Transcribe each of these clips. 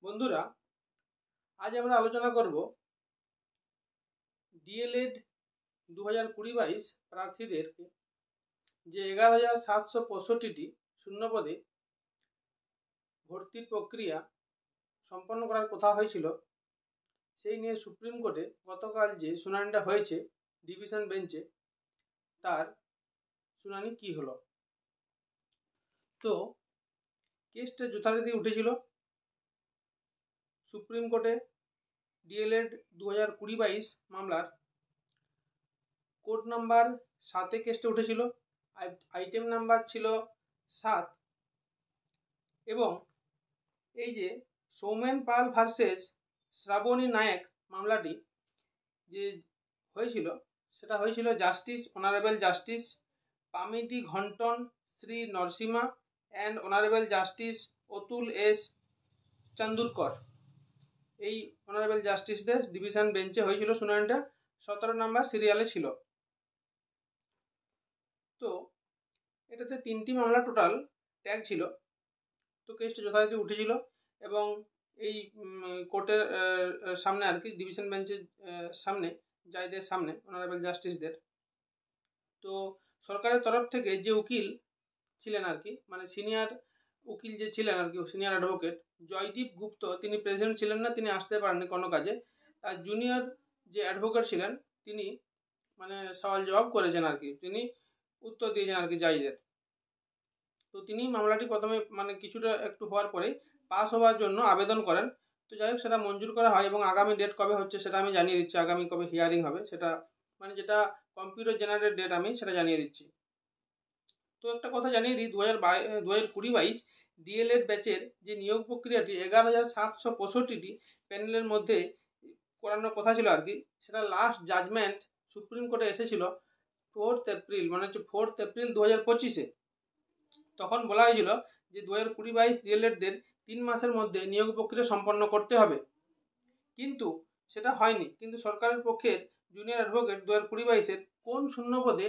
বন্ধুরা, আজ আমরা আলোচনা করব ডিএলএড 2020-22 প্রার্থীদেরকে যে 11,765টি শূন্যপদে ভর্তির প্রক্রিয়া সম্পন্ন করার কথা হয়েছিল, সেই নিয়ে সুপ্রিম কোর্টে গতকাল যে শুনানিটা হয়েছে ডিভিশন বেঞ্চে, তার শুনানি কি হলো। তো কেসটা যথারীতি উঠেছিল সুপ্রিম কোর্টে ডিএলএড 2020-22 মামলার কোর্ট নাম্বার 7-এ কেসটা উঠেছিল। আইটেম নাম্বার ছিল 7 এবং এই যে সৌমেন পাল ভার্সেস শ্রাবণী নায়ক মামলাটি যে হয়েছিল, সেটা হয়েছিল justice honourable justice Pamidighantam Sri Narasimha and honourable justice Atul S Chandurkar. এই অনারেবল জাস্টিসদের ডিভিশন বেঞ্চে হয়েছিল শুনানিটা, 17 নম্বর সিরিয়ালে ছিল। তো এটাতে 3টি মামলা টোটাল ট্যাগ ছিল। তো কেসটা যথারীতি উঠেছিল এবং এই কোর্টের সামনে আর কি, ডিভিশন বেঞ্চের সামনে, জাজদের সামনে, অনারেবল জাস্টিসদের। তো সরকারের তরফ থেকে যে উকিল ছিলেন আর কি, মানে সিনিয়র উকিল যে ছিলেন আর কি, সিনিয়র অ্যাডভোকেট জয়দীপ গুপ্ত, তিনি প্রেজেন্ট ছিলেন না, তিনি আসতে পারেননি কোনো কাজে। আর জুনিয়র যে অ্যাডভোকেট ছিলেন তিনি মানে সওয়াল জবাব করেছেন আর কি, তিনি উত্তর দিয়েছেন আর কি জাজদের। তো তিনি মামলাটি প্রথমে মানে কিছুটা একটু হওয়ার পরে পাস হওয়ার জন্য আবেদন করেন। তো যাই হোক, সেটা মঞ্জুর করা হয় এবং আগামী ডেট কবে হচ্ছে সেটা আমি জানিয়ে দিচ্ছি, আগামী কবে হিয়ারিং হবে সেটা, মানে যেটা কম্পিউটার জেনারেটেড ডেট, আমি সেটা জানিয়ে দিচ্ছি। তো একটা কথা জানিয়ে দিই, 2020-22 ডিএলএড ব্যাচের যে নিয়োগ প্রক্রিয়াটি 11,765টি প্যানেলের মধ্যে করানোর কথা ছিল আর কি, সেটা লাস্ট জাজমেন্ট সুপ্রিম কোর্টে এসেছিল 4 এপ্রিল, মানে হচ্ছে 4 এপ্রিল 2025-এ। তখন বলা হয়েছিল যে 2020-22 ডিএলএডদের 3 মাসের মধ্যে নিয়োগ প্রক্রিয়া সম্পন্ন করতে হবে, কিন্তু সেটা হয়নি। কিন্তু সরকারের পক্ষের জুনিয়র অ্যাডভোকেট 2020-22-এর কোন শূন্যপদে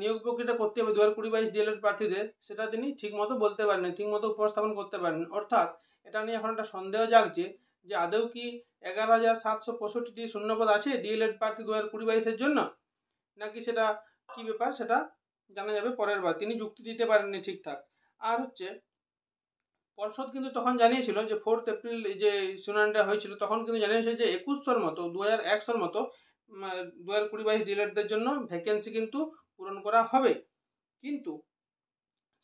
নিয়োগ প্রক্রিয়াটা করতে হবে 2020-22 ডিএলএড প্রার্থীদের, সেটা তিনি ঠিকমতো বলতে পারেন, ঠিকমতো উপস্থাপন করতে পারেন। অর্থাৎ এটা নিয়ে এখন একটা সন্দেহ জাগছে যে আদৌ কি 11,765টি শূন্যপদ আছে ডিএলএড প্রার্থী 2020-22-এর জন্য, নাকি সেটা কি ব্যাপার সেটা জানা যাবে পরের বার। তিনি যুক্তি দিতে পারেননি ঠিকঠাক। আর হচ্ছে পর্ষদ কিন্তু তখন জানিয়েছিল যে 4 এপ্রিল যে শুনানিটা হয়েছিল, তখন কিন্তু জানিয়েছিল যে 2100-র মতো, 2100-র মতো 2020-22 ডিএলএডদের জন্য ভ্যাকেন্সি কিন্তু পূরণ করা হবে, কিন্তু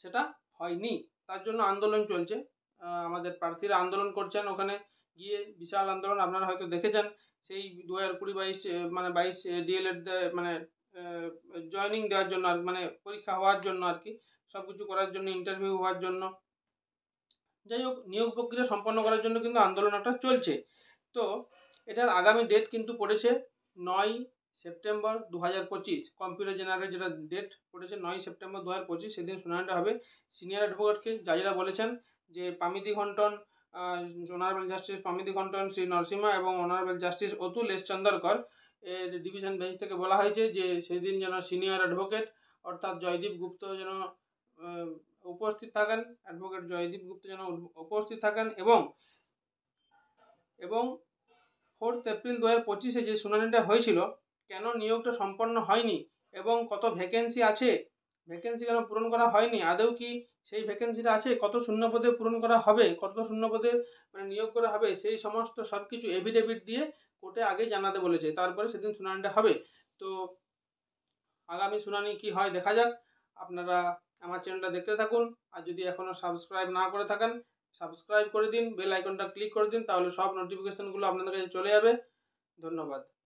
সেটা হয়নি। তার জন্য আন্দোলন চলছে, আমাদের প্রার্থীরা আন্দোলন করছেন, ওখানে গিয়ে বিশাল আন্দোলন আপনারা হয়তো দেখেছেন। সেই 2020-22 মানে 22 ডিএলএড মানে জয়নিং দেওয়ার জন্য, আর মানে পরীক্ষা হওয়ার জন্য আর কি, সব কিছু করার জন্য, ইন্টারভিউ হওয়ার জন্য, যাই হোক নিয়োগ প্রক্রিয়া সম্পন্ন করার জন্য কিন্তু আন্দোলন একটা চলছে। তো এটার আগামী ডেট কিন্তু পড়েছে 9 সেপ্টেম্বর 2025। কম্পিউটার জেনারেল যেটা ডেট পড়েছে 9 সেপ্টেম্বর 2025, সেদিন শুনানিটা হবে। সিনিয়র অ্যাডভোকেটকে জাজরা বলেছেন যে পামিতি ঘন্টন, honourable justice Pamidighantam, Sri Narasimha এবং অনারেবল জাস্টিস অতুল এস চন্দরকর এর ডিভিশন বেঞ্চ থেকে বলা হয়েছে যে সেদিন যেন সিনিয়র অ্যাডভোকেট অর্থাৎ জয়দীপ গুপ্ত যেন উপস্থিত থাকেন, অ্যাডভোকেট জয়দীপ গুপ্ত যেন উপস্থিত থাকেন, এবং 4 এপ্রিল 2025-এ যে শুনানিটা হয়েছিল, কেন নিয়োগটা সম্পন্ন হয়নি এবং কত ভ্যাকেন্সি আছে, ভ্যাকেন্সি কেন পূরণ করা হয়নি, আদৌ কি সেই ভ্যাকেন্সিটা আছে, কত শূন্যপদে পূরণ করা হবে, কত শূন্যপদে মানে নিয়োগ করা হবে, সেই সমস্ত সব কিছু এভিডেভিট দিয়ে কোর্টে আগে জানাতে বলেছে, তারপরে সেদিন শুনানিটা হবে। তো আগামী শুনানি কি হয় দেখা যাক। আপনারা আমার চ্যানেলটা দেখতে থাকুন, আর যদি এখনও সাবস্ক্রাইব না করে থাকেন সাবস্ক্রাইব করে দিন, বেল আইকনটা ক্লিক করে দিন, তাহলে সব নোটিফিকেশনগুলো আপনাদের কাছে চলে যাবে। ধন্যবাদ।